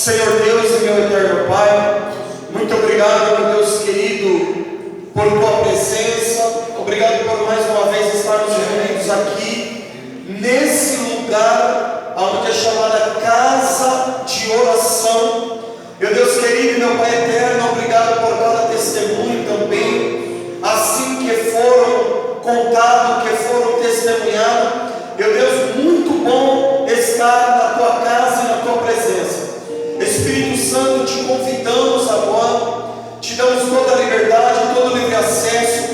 Senhor Deus e meu eterno Pai, muito obrigado, meu Deus querido, por Tua presença. Obrigado por mais uma vez estarmos reunidos aqui, nesse lugar, onde é chamada Casa de Oração. Meu Deus querido e meu Pai eterno, obrigado por cada testemunho também, assim que foram contados, que foram testemunhados. Meu Deus, muito bom estar na Tua casa e na Tua presença. Espírito Santo, te convidamos agora, te damos toda a liberdade, todo o livre acesso.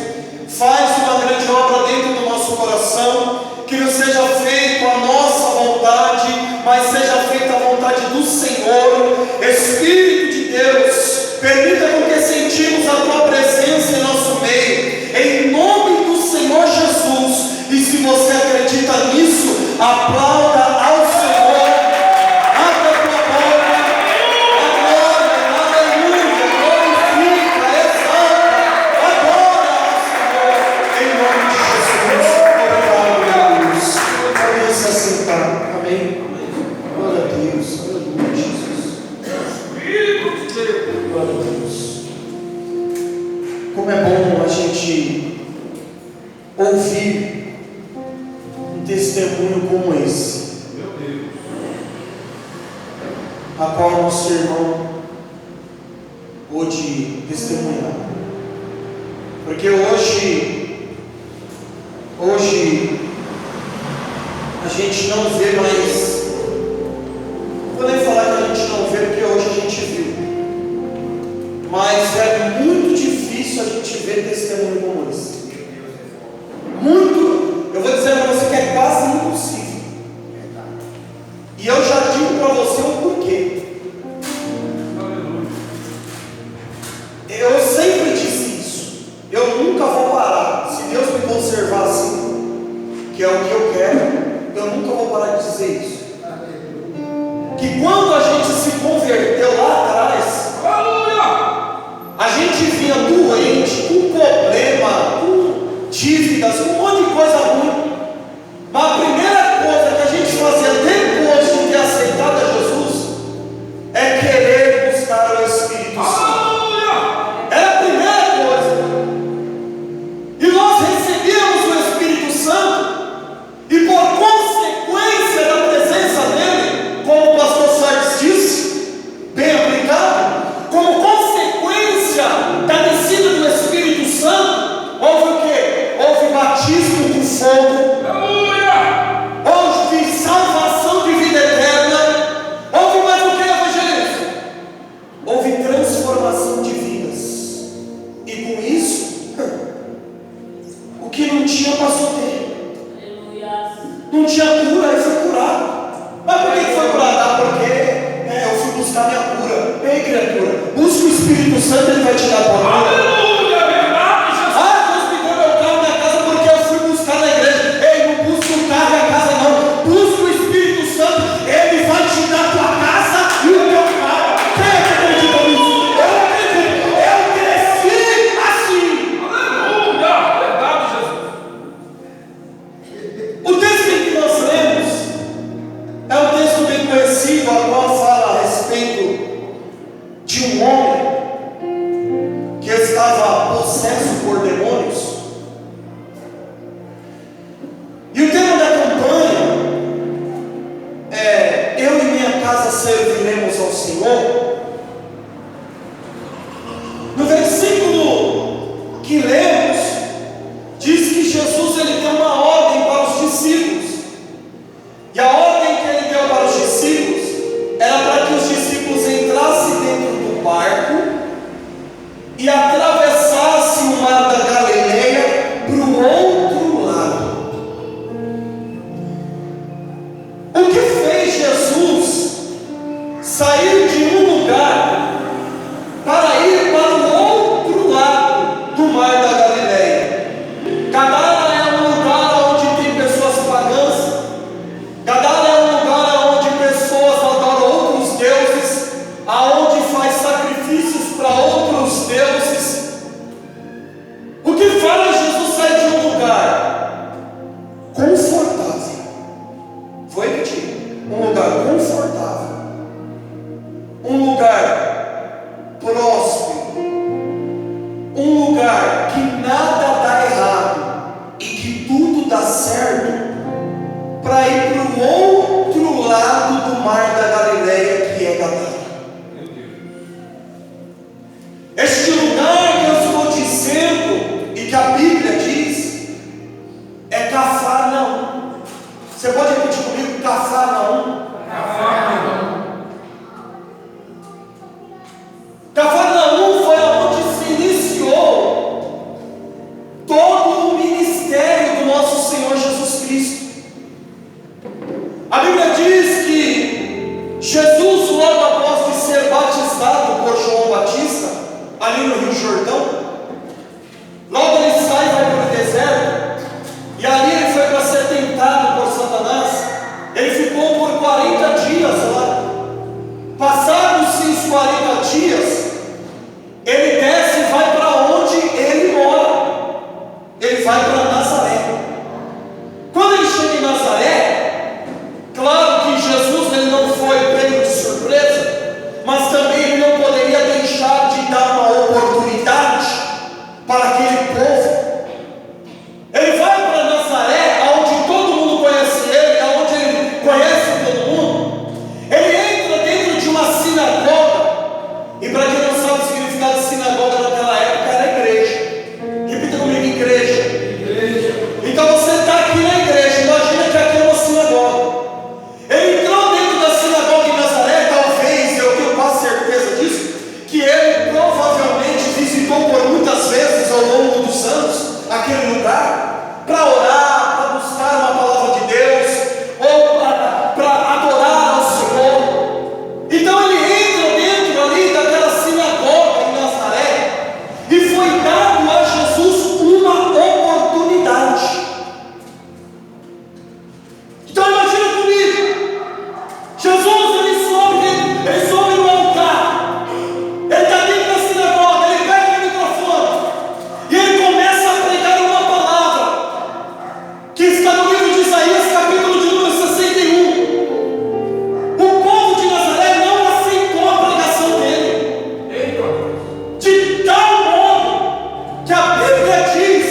Faz uma grande obra dentro do nosso coração, que não seja feita a nossa vontade, mas seja feita a vontade do Senhor. Espírito de Deus, permita que sentimos a Tua presença em nosso meio, em nome do Senhor Jesus. E se você acredita nisso, aplauda ao Senhor, abra a tua boca, adora, aleluia, glorifica, exalta, adora ao Senhor, em nome de Jesus. Obrigado, meu Deus. Pode se assentar, amém. Glória a Deus, aleluia, Jesus. Glória a Deus. Como é bom a gente ouvir um testemunho como esse, meu Deus, a qual nosso irmão pôde testemunhar, porque hoje a gente não vê mais, não vou nem falar que a gente não vê, porque hoje a gente viu, mas é muito difícil a gente ver testemunho como esse. Muito, eu vou dizer para você que é quase impossível. E eu já digo para você o porquê. Eu sempre disse isso. Eu nunca vou parar. Se Deus me conservar assim, que é o que eu quero, eu nunca vou parar de dizer isso. Que quando a gente se converteu lá atrás, a gente vinha doente, com problema, com dívidas, com um monte de coisa ruim. Mas a primeira coisa que a gente fazia depois de ter aceitado a Jesus é querer buscar o Espírito Santo. Era a primeira coisa. E nós recebíamos o Espírito Santo, e por consequência da presença dele, como o pastor Sardes disse, bem aplicado, como consequência da descida do Espírito Santo, houve o quê? Houve batismo com fogo, houve salvação de vida eterna, houve mais o que, evangelista? Houve transformação de vidas, e com isso, o que não tinha passou a ter. Não tinha cura, e foi curado. Mas por que foi curado? Ah, porque eu fui buscar minha cura. Ei, criatura, busca o Espírito Santo, ele vai te dar a tua cura. A qual fala a respeito de um homem que estava possesso por demônios. E o tema da campanha é: eu e minha casa serviremos ao Senhor. No versículo que lemos, diz que Jesus ele deu uma ordem para os discípulos, e a ordem que ele deu para os discípulos era para que os discípulos entrassem dentro do barco e atravessassem o mar da Galileia para o outro lado. O que fez Jesus sair de um lugar para ir para o outro lado do mar da Galileia? Gadara é um lugar onde tem pessoas pagãs. Gadara é um lugar onde pessoas adoram outros deuses, aonde faz sacrifícios para outros deuses. O que faz Jesus sair de um lugar confortável? Vou repetir: um lugar confortável, um um lugar próspero, um lugar que nada dá errado e que tudo dá certo, para ir para o outro lado do mar da Galileia, que é Gadara. Este lugar que eu estou dizendo e que a Bíblia diz é Cafarnaum. Você pode repetir comigo? Cafarnaum. Cafarnaum foi onde se iniciou todo o ministério do nosso Senhor Jesus Cristo. A Bíblia diz que Jesus, logo após de ser batizado por João Batista, ali no Rio Jordão, logo ele sai e vai para o deserto, e ali ele foi para ser tentado por Satanás. Ele ficou por 40 dias lá. Passados-se os 40 dias, ele desce e vai para onde ele mora. Ele vai para Nazaré. Quando ele chega em Nazaré, claro que Jesus ele não foi pego de surpresa, mas também ele não poderia deixar de dar uma oportunidade para aquele povo. Ele vai para Nazaré, onde todo mundo conhece ele, onde ele conhece todo mundo. Ele entra dentro de uma sinagoga, e para quem não sabe o significado de sinagoga naquela época era igreja. Repita comigo: igreja. Então você está aqui na igreja, imagina que aqui é uma sinagoga. Ele entrou dentro da sinagoga em Nazaré, talvez, eu tenho quase certeza disso, que ele provavelmente visitou por muitas vezes ao longo dos anos aquele lugar, para orar, para buscar uma palavra de Deus, ou para adorar ao Senhor. Então ele entra dentro ali daquela sinagoga em Nazaré, e foi dado a Jesus uma oportunidade. Então imagina comigo, Jesus ele sobe no altar, ele está dentro da sinagoga, ele pega o microfone e ele começa a pregar uma palavra que está no livro de Isaías, capítulo de número 61. O povo de Nazaré não aceitou a pregação dele, de tal modo que a Bíblia diz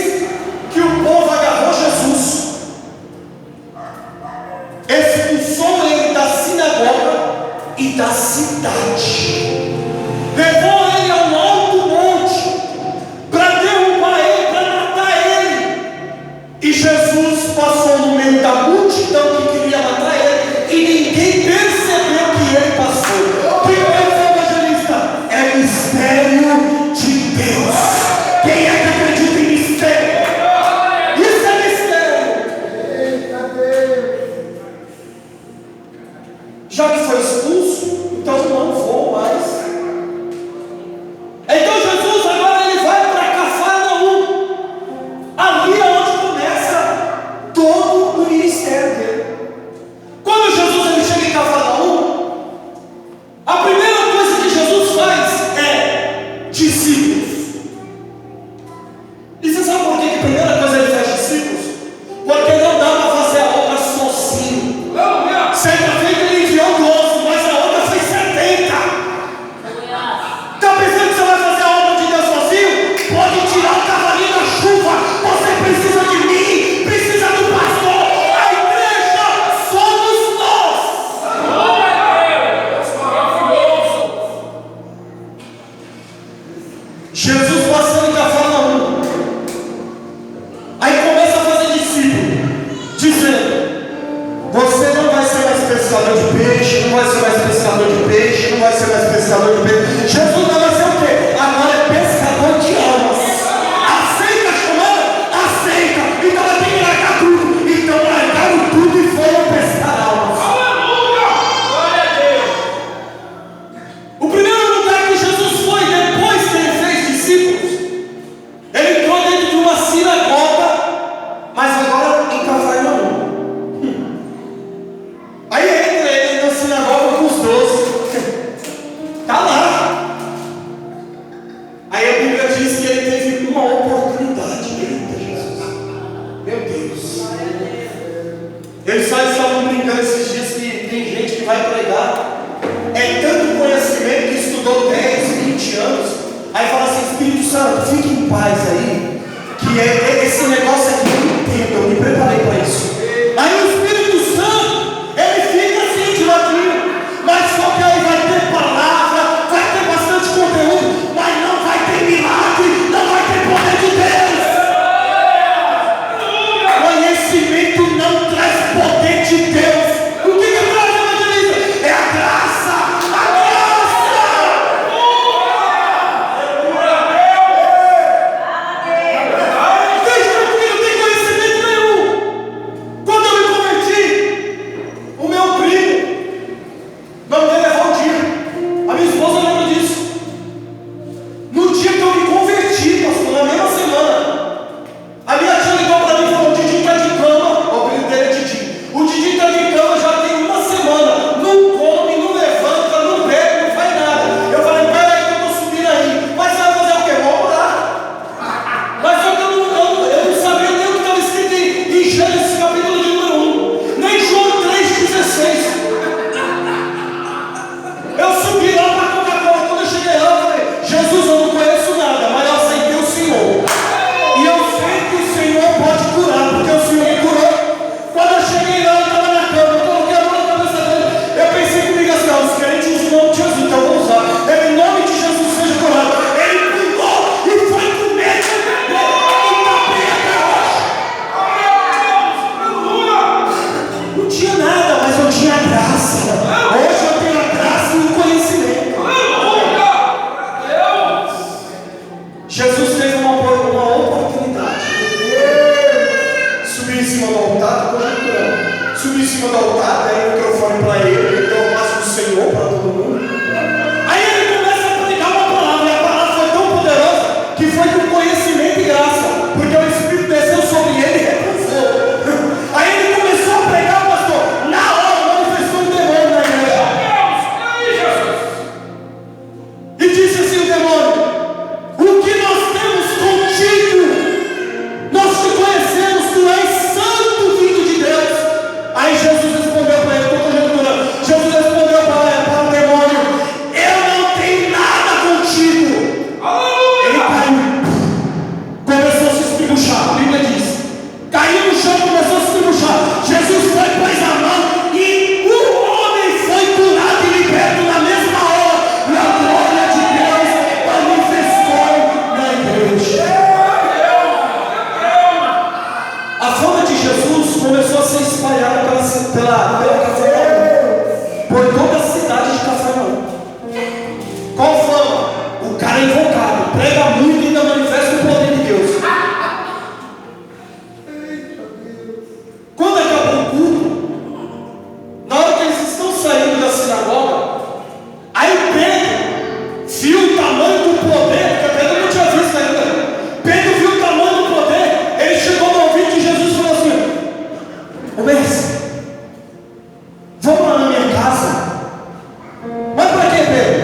que o povo agarrou Jesus, expulsou ele da sinagoga e da cidade, levou ele a um alto monte para derrubar ele, para matar ele. E Jesus passou no meio da multidão que queria matar ele, e ninguém percebeu que ele passou. Quem é evangelista? É mistério de Deus. Quem é que acredita em mistério? Isso é mistério. Já que foi expulso, então não vou mais. Então Jesus agora ele vai para Cafarnaum, ali é onde começa todo o ministério dele. Quando Jesus ele chega em Cafarnaum, a primeira coisa que Jesus faz é discípulos. E você sabe por que a primeira coisa ele faz discípulos? Porque não dá para fazer a obra sozinho. Certa feita ele enviou 12, mas a outra foi 70. Está pensando que você vai fazer a obra de Deus sozinho? Pode tirar o cavalinho da chuva. Você precisa de mim, precisa do pastor. A igreja somos nós. Jesus passando em Cafarnaum, aí começa a fazer discípulo, dizendo: você não vai ser mais pescador de peixe, não vai ser mais pescador de peixe, não vai ser mais pescador de peixe. Jesus não vai ser o quê? Agora é pescador de almas. Aceita a chamada? Aceita. Então vai ter que largar tudo. Então largaram tudo e foram pescar almas. Aleluia! Glória a Deus! O primeiro lugar que Jesus foi, depois que ele fez discípulos, ele entrou dentro de uma sinagoga, mas agora em Cafarnaum. Aí entra ele na sinagoga com os 12. Está lá. Aí a Bíblia diz que ele teve uma oportunidade. Eita Jesus, meu Deus. Eles só estavam brincando esses dias que tem gente que vai pregar, é tanto conhecimento estudou 10, 20 anos, aí fala assim: Espírito Santo, fique em paz aí, que esse negócio aqui eu não entendo, eu me preparei para isso. Aí o Espírito Santo, ele fica assim de ladinho, mas só que aí vai ter palavra, vai ter bastante conteúdo, mas não vai ter milagre, não vai ter poder de Deus. Conhecimento não traz poder de Deus. O que traz, evangelista? É a graça, a graça. Deixa tranquilo, não tem conhecimento nenhum. Quando eu me converti, o meu primo, não dele é Valdir, a minha esposa lembra disso. No dia que eu me converti, pastor, na mesma semana, a minha tia ligou para mim e falou: o Didi está de cama. O apelido dele é Didi. O Didi está de cama já tem uma semana. Não come, não levanta, não bebe, não faz nada. Eu falei: peraí que eu estou subindo aí. Mas você vai fazer o quê? Vamos orar. Mas só que eu não sabia nem o que estava escrito em Gênesis capítulo de número 1. Nem João 3,16. Eu subi lá para Coca-Cola. Quando eu cheguei lá, eu falei: Jesus, eu não conheço nada, mas eu aceitei o Senhor. E eu sei que o Senhor pode curar, porque o Senhor me curou. Quando eu cheguei lá, ele estava na cama, eu coloquei a mão na cabeça dele. Eu pensei comigo assim: os crentes usam o nome de Jesus, então eu vou usar. Ele, em nome de Jesus, seja curado. Ele pulou e foi comer e está bem até hoje. Não tinha nada, mas eu tinha graça. Hoje eu tenho a graça e o conhecimento. Jesus teve uma oportunidade. Subiu em cima do altar, estou conjecturando. Subiu em cima do altar, daí o microfone para ele deu o passo do Senhor para todo mundo. Aí ele começa a predicar uma palavra, e a palavra foi tão poderosa que foi com conhecimento e graça, porque o Espírito desceu sobre ele e repulsou. Aí ele começou a pregar, pastor. Na hora manifestou um demônio na igreja. E disse assim: o demônio: o que nós temos contigo? Nós te conhecemos, tu és santo filho de Deus. Aí Jesus respondeu para ele, estou conjecturando. Jesus respondeu para o demônio: eu não tenho nada contigo. Ele caiu, começou a se estribuchar. A Bíblia diz: caiu no chão, começou a se estribuchar. Jesus foi, pôs a mão e o homem foi curado e liberto na mesma hora. E a glória de Deus manifestou na igreja. A fama de Jesus começou a ser espalhada pela Cafarnaum, por toda a cidade de Cafarnaum. Qual fama? O cara é invocado, prega muito e ainda manifesta o poder de Deus. Quando acabou o culto, na hora que eles estão saindo da sinagoga, aí Pedro viu o tamanho do poder, porque Pedro não tinha visto ainda. Pedro viu o tamanho do poder, ele chegou no ouvido de Jesus e falou assim: ô mestre, vamos lá na minha casa. Mas para quê, Pedro?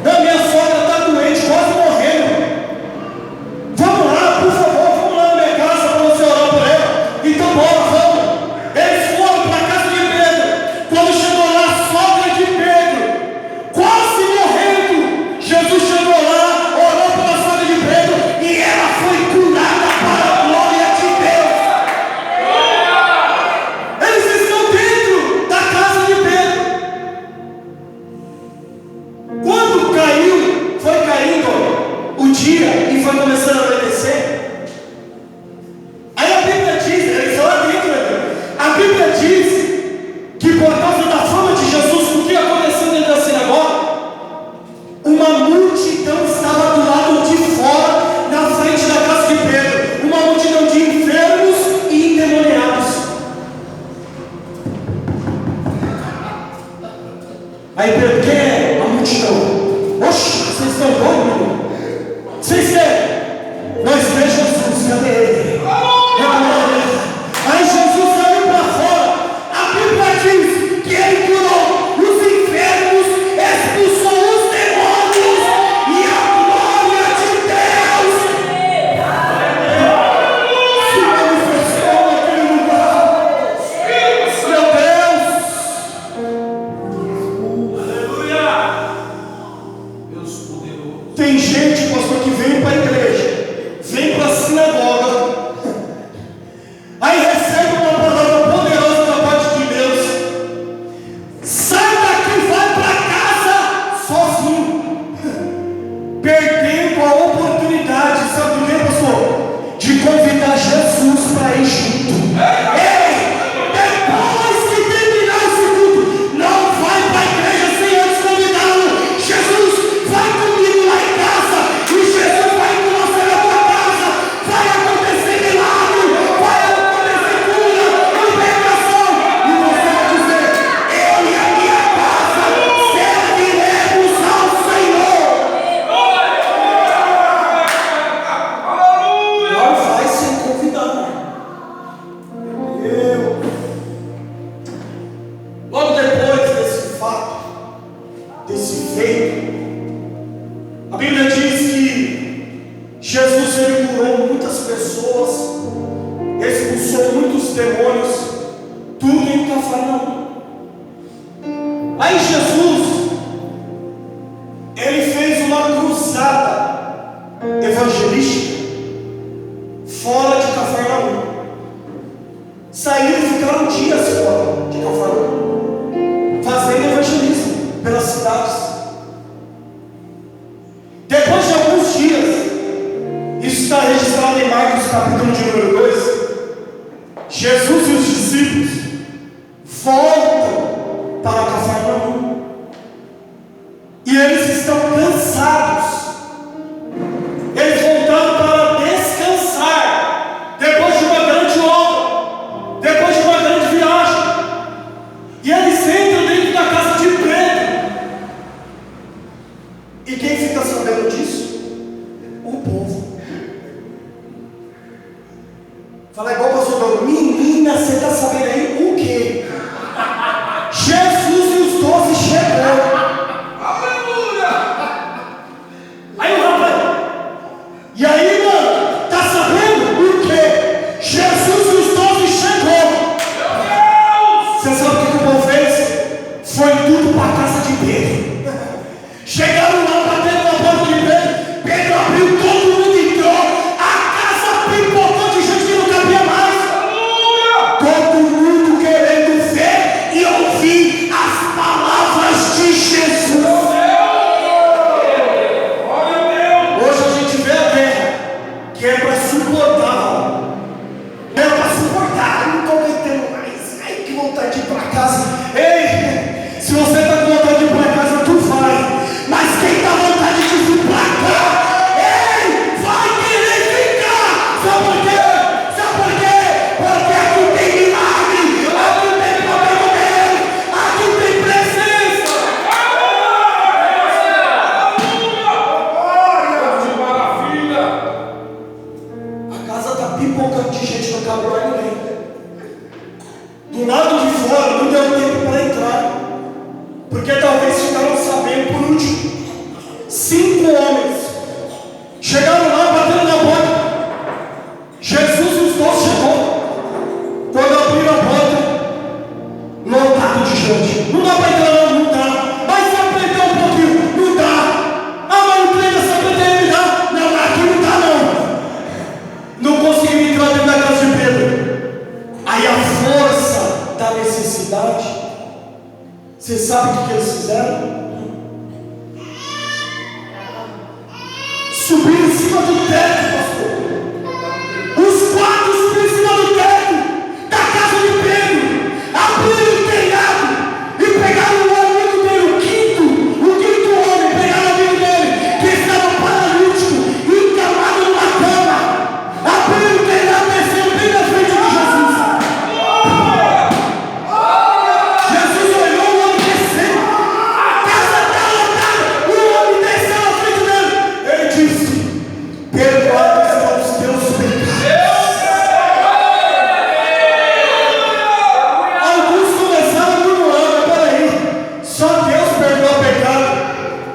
Não, minha sogra está doente, quase morrendo. Vamos lá, por favor, vamos lá na minha casa para você orar por ela. Então bora, vamos. Eles foram para a casa de Pedro. Quando chegou lá, a sogra de Pedro, quase morrendo, Jesus chegou lá, orou pela sogra de Pedro e ela foi curada para a glória de Deus. Eles estão dentro da casa de Pedro. Quando caiu, foi caindo o dia e foi começando a anoitecer. Aí a Bíblia diz, eles estão lá dentro, a Bíblia diz que por causa da fama de Jesus, o que aconteceu dentro da sinagoga? Uma multidão estava do lado de fora, na frente da casa de Pedro. Uma multidão de enfermos e endemoniados. Aí Pedro: quem é a multidão? Oxe, vocês estão doidos, menino? Vocês querem? Nós vemos Jesus, cadê ele? Aí Jesus saiu para fora. A Bíblia diz que ele curou os enfermos, expulsou os demônios, e a glória de Deus se manifestou naquele lugar. Meu Deus! Aleluia! pessoas, expulsou muitos demônios, tudo em Cafarnaum. Aí Jesus, ele fez uma cruzada evangelística fora de Cafarnaum. Saíram e ficaram dias fora de Cafarnaum, fazendo evangelismo pelas cidades. Depois de alguns dias, isso está registrado em Marcos capítulo de número 2, Jesus e os discípulos voltam para Cafarnaum, e eles estão cansados. Eles voltaram para descansar, depois de uma grande obra, depois de uma grande viagem, e eles entram dentro da casa de Pedro. E quem fica sabendo disso? O povo. Fala igual o pastor Douglas: menina, você está sabendo aí o quê? Jesus e os 12 chegou. Aleluia! Aí o rapaz: e aí, mano, tá sabendo o quê? Jesus e os 12 chegou. Você sabe o que o povo fez? Foi tudo para a casa de Pedro. Chegaram lá, bateram na porta de Pedro. Pedro abriu, todo mundo entrou. A casa pipocou de gente que não cabia mais. Todo mundo querendo ver e ouvir as palavras de Jesus. Hoje a gente vê a guerra, que é para suportar. É para suportar. Eu não estou aguentando mais. Ai, que vontade de ir para casa. Ei, se você está com vontade de ir para casa, tu vai. Mas quem está com vontade de vir para cá, ei, vai querer ficar. Sabe por quê? Sabe por quê? Porque aqui tem milagre, aqui tem poder de Deus, aqui tem presença. A casa está pipocando de gente, não cabe mais ninguém. Do lado de fora não deu tempo para entrar, porque talvez ficaram sabendo por último. 5 homens chegaram lá, batendo na porta. Jesus e os 12 chegou. Quando abriram a porta, lotado de gente. Não dá para entrar, não dá. Mas se apertar um pouquinho, não dá. Ah, mas não prenda, se apertar, não dá. Não, aqui não dá, não. Não conseguiram entrar dentro da casa de Pedro. Aí a força da necessidade, você sabe o que eles fizeram? Subiram em cima do teto, pastor. Os 4 subiram em cima do teto da casa de Pedro, abriram o telhado e pegaram o amigo dele, o quinto homem. Pegaram o amigo dele, que estava paralítico, encamado numa cama. Abriram o telhado, desceram bem na frente de Jesus. Jesus olhou o homem descendo. A casa está lotada. O homem desceu na frente dele. Ele disse: perdoados estão os teus pecados. Alguns começaram murmurando: peraí, só Deus perdoa pecado.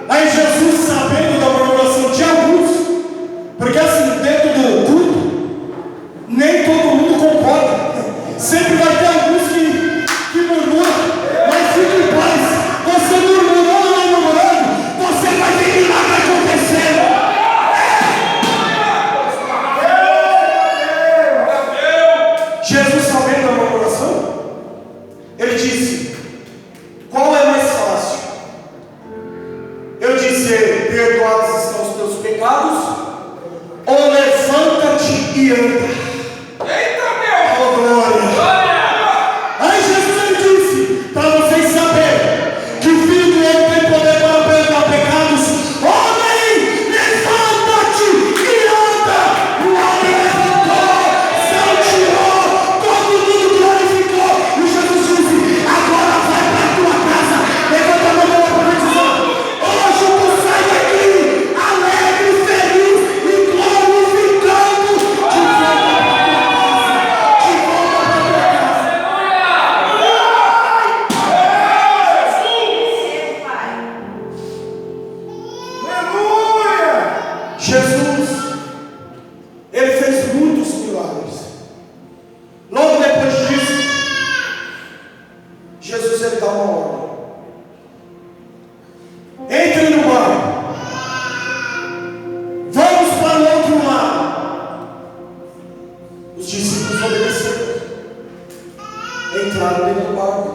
Aí Jesus, sabendo da murmuração de alguns, porque assim, dentro do culto, nem todo mundo concorda. Sempre vai ter alguns que murmuram, mas fique em paz. Você murmurando ou não murmurando, você vai ter milagre acontecendo. Jesus, sabendo da murmuração, ele disse: qual é mais fácil? Eu dizer: perdoados estão os teus pecados, ou levanta-te e anda? Oh, glória! Aí Jesus, ele disse: para vocês saberem que o Filho do Homem tem poder para perdoar pecados, homem, levanta-te e anda. O homem levantou, céu tirou, todo mundo glorificou. E Jesus disse: agora vai para a tua casa. Levanta a mão para profetizar. Hoje tu sai daqui alegre, feliz e glorificando de volta. ele dá uma ordem. Entrem no barco. Vamos para o outro lado. Os discípulos obedeceram. Entraram dentro do barco.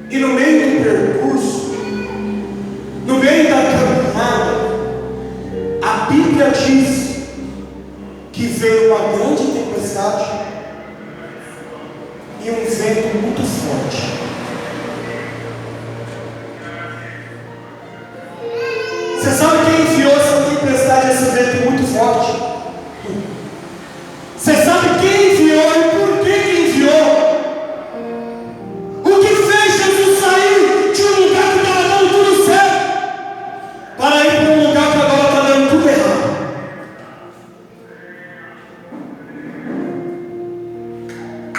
E no meio do percurso, no meio da caminhada, a Bíblia diz que veio uma grande tempestade e um vento muito forte. Você sabe quem enviou essa tempestade, esse vento muito forte? Você sabe quem enviou e por que enviou? O que fez Jesus sair de um lugar que estava dando tudo certo para ir para um lugar que agora está dando tudo errado?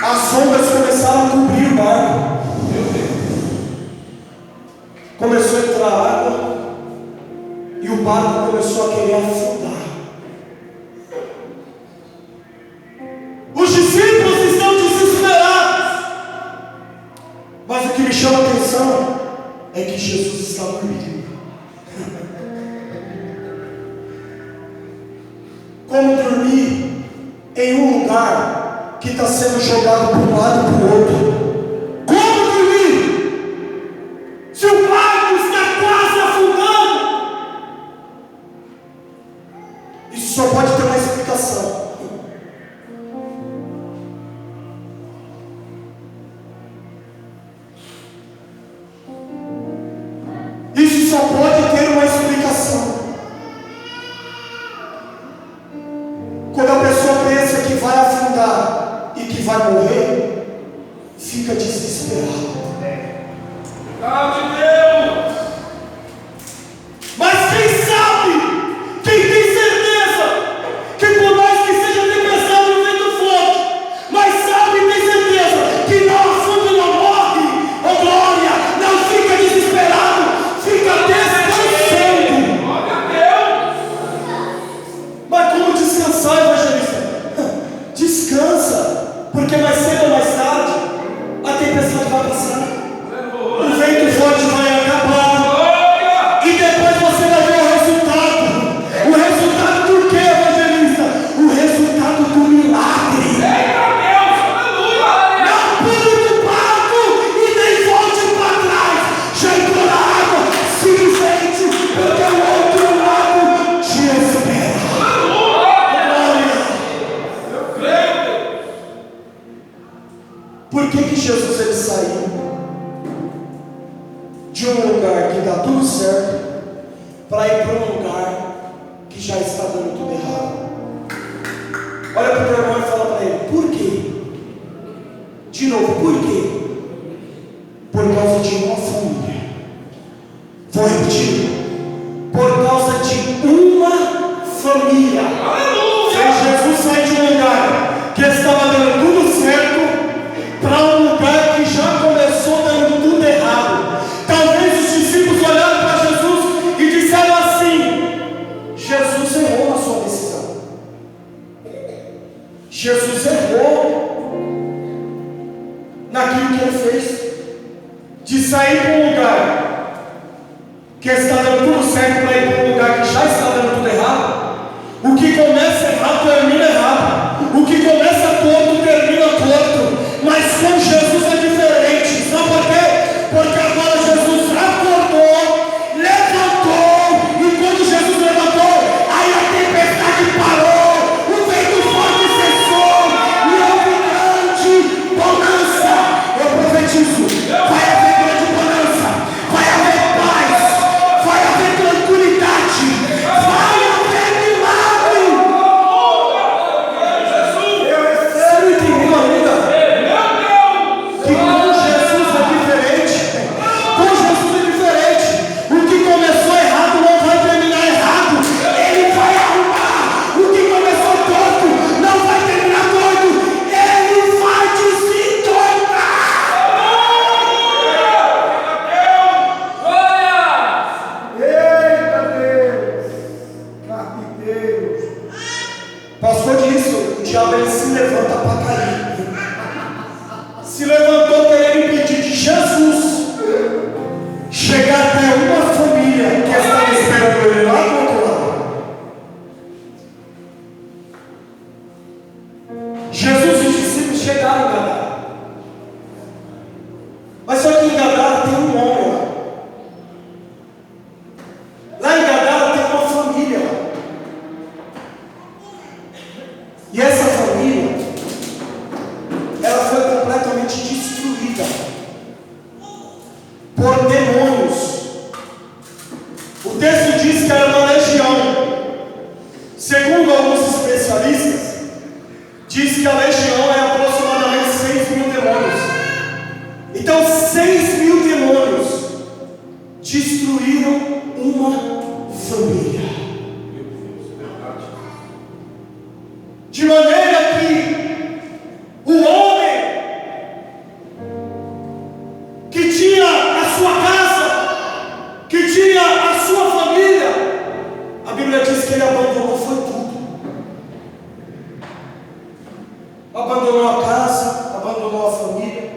As ondas começaram a cobrir o barco. Começou a entrar água e o barco começou a querer afundar. Os discípulos estão desesperados. Mas o que me chama a atenção é que Jesus está dormindo. Como dormir em um lugar que está sendo jogado para um lado e para o outro? Como dormir se o barco está quase afundando? Isso só pode ter uma explicação. Isso só pode ter uma explicação. Quando a pessoa pensa que vai afundar e que vai morrer, fica desesperado. Mas quem sabe, quem tem certeza, que por mais que seja tempestade e vento forte, mas sabe e tem certeza que não afunda e não morre, oh glória, não fica desesperado, fica descansando. Mas como descansar, evangelista? Descansa, porque mais cedo ou mais tarde a tempestade vai passar, o vento forte vai acabar, e depois você vai ver o resultado. O resultado do que, evangelista? O resultado do milagre. Não pule do barco e nem volte para trás. Já entrou na água, siga em frente, porque o outro lado te espera. Por que Jesus ele saiu de um lugar que dá tudo certo para ir para um lugar que já está dando tudo errado? Olha para o teu irmão e fala para ele: por quê? De novo, por quê? Por causa de uma família. Vou repetir: por causa de uma família. Fez Jesus sair de um lugar que estava dando tudo certo para um lugar que já começou dando tudo errado. Talvez os discípulos olharam para Jesus e disseram assim: Jesus errou na sua decisão. Jesus errou naquilo que ele fez, de sair para um lugar que está dando tudo certo para ir para um lugar que já está dando tudo errado. O que começa errado termina errado. O que começa torto termina torto. Mas com Jesus é diferente. Sabe por quê? Porque agora Jesus acordou, levantou, e quando Jesus levantou, aí a tempestade parou, o vento forte cessou, e houve grande bonança. Eu profetizo: vai haver grande bonança, vai haver paz, vai haver tranquilidade, vai haver milagre. por demônios. O texto diz que era uma legião. Segundo alguns especialistas, diz que a legião é aproximadamente 6.000 demônios. Então 6.000 demônios destruíram uma família. De maneira que o homem que tinha a sua casa, que tinha a sua família, a Bíblia diz que ele abandonou foi tudo. Abandonou a casa, abandonou a família,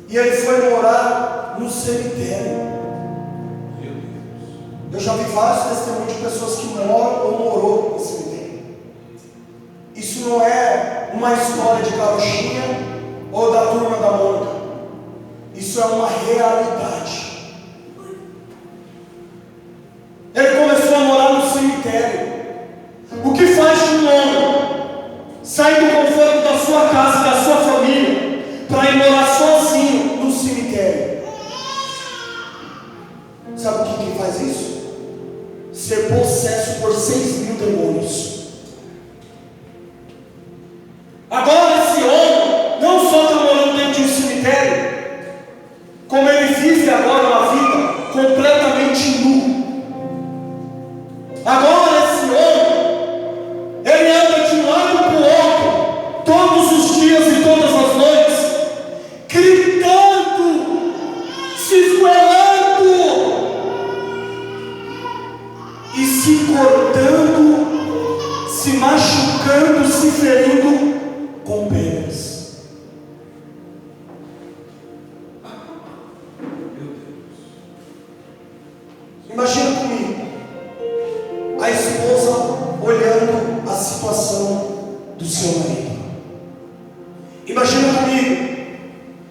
e ele foi morar no cemitério. Eu já vi vários testemunhos de pessoas que moram ou morou no cemitério. Isso não é uma história de carochinha ou da turma da Mônica. Isso é uma realidade. Ele começou a morar no cemitério. O que faz de um homem sair do conforto da sua casa, da sua família, para ir morar sozinho no cemitério? Sabe o que faz isso? Ser possesso por 6.000 demônios. Agora esse homem não só está morando dentro de um cemitério, como ele vive agora uma vida completamente nu. Agora esse homem, ele anda de um lado para o outro, todos os dias e todas as noites, gritando, se esgoelando e se cortando, se machucando, se ferindo com pedras. Imagina comigo a esposa olhando a situação do seu marido. Imagina comigo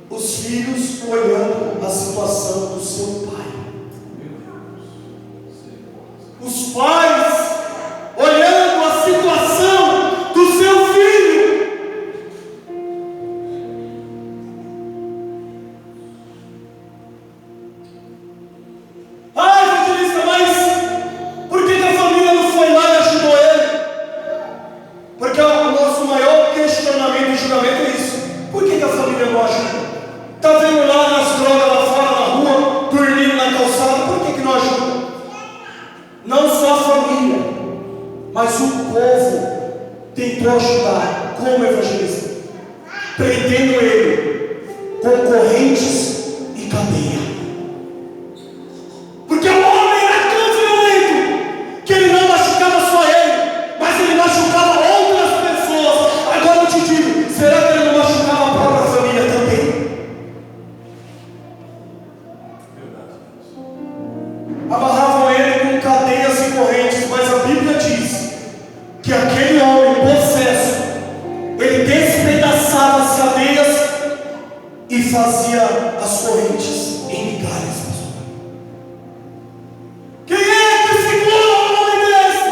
os filhos olhando a situação do seu pai. Os pais olhando a situação do seu filho. Ah, evangelista, mas por que a família não foi lá e ajudou ele? Porque o nosso maior questionamento e julgamento é isso. Por que a família não ajuda? Está vendo lá nas drogas lá fora na rua, dormindo na calçada, por que não ajuda? Não só a família, mas o povo tentou ajudar. Como evangelista? Prendendo ele com correntes e cadeia. Porque o homem era tão violento que ele não machucava só ele, mas ele machucava outras pessoas. Agora eu te digo, será que ele não machucava a própria família também? Amarravam ele com cadeias e correntes, mas a Bíblia diz que aquele homem possesso, ele despedaçava as cadeias e fazia as correntes em migalhas. Quem é que segura um homem desse?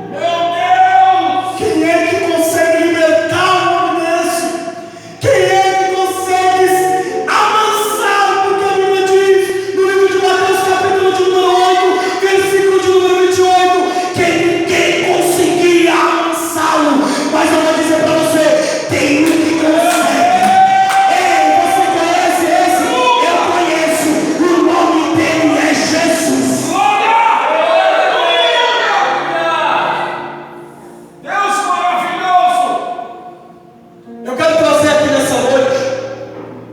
Meu Deus! Quem é que consegue libertar um homem desse? Quem é que consegue amansar? Porque a Bíblia diz no livro de Mateus, capítulo de número 8, versículo de número 28, que ninguém conseguia amansá-lo. Mas eu vou dizer para você, tem um que consegue. Ei, você conhece esse? Eu conheço. O nome dele é Jesus. Deus maravilhoso! Eu quero trazer aqui nessa noite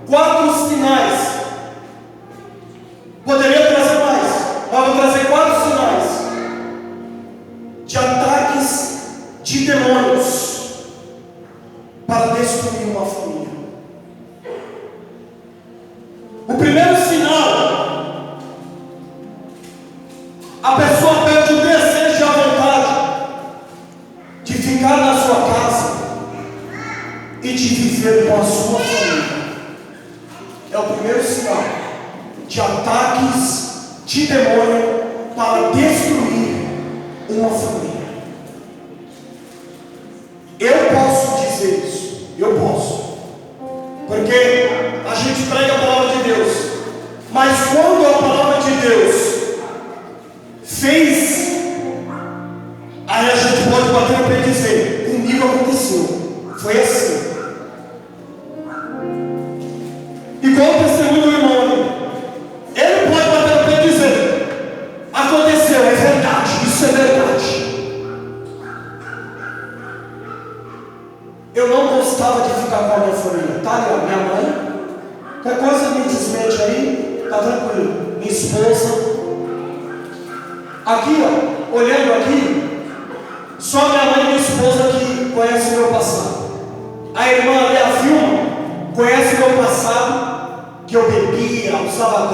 4 sinais. Poderia trazer mais, mas vou trazer 4 sinais de ataques de demônios para destruir uma família. O primeiro sinal: a pessoa perde o desejo e a vontade de ficar na sua casa e de viver com a sua família. É o primeiro sinal de ataques de demônio para destruir uma família. Eu posso dizer isso, eu posso, porque a gente prega a palavra de gostava de ficar com a minha família. Tá ali, ó, minha mãe. Qualquer coisa me desmente aí, tá tranquilo. Minha esposa. Aqui, ó, olhando aqui, só minha mãe e minha esposa que conhecem o meu passado. A irmã ali, a Vilma, conhece o meu passado, que eu bebia, usava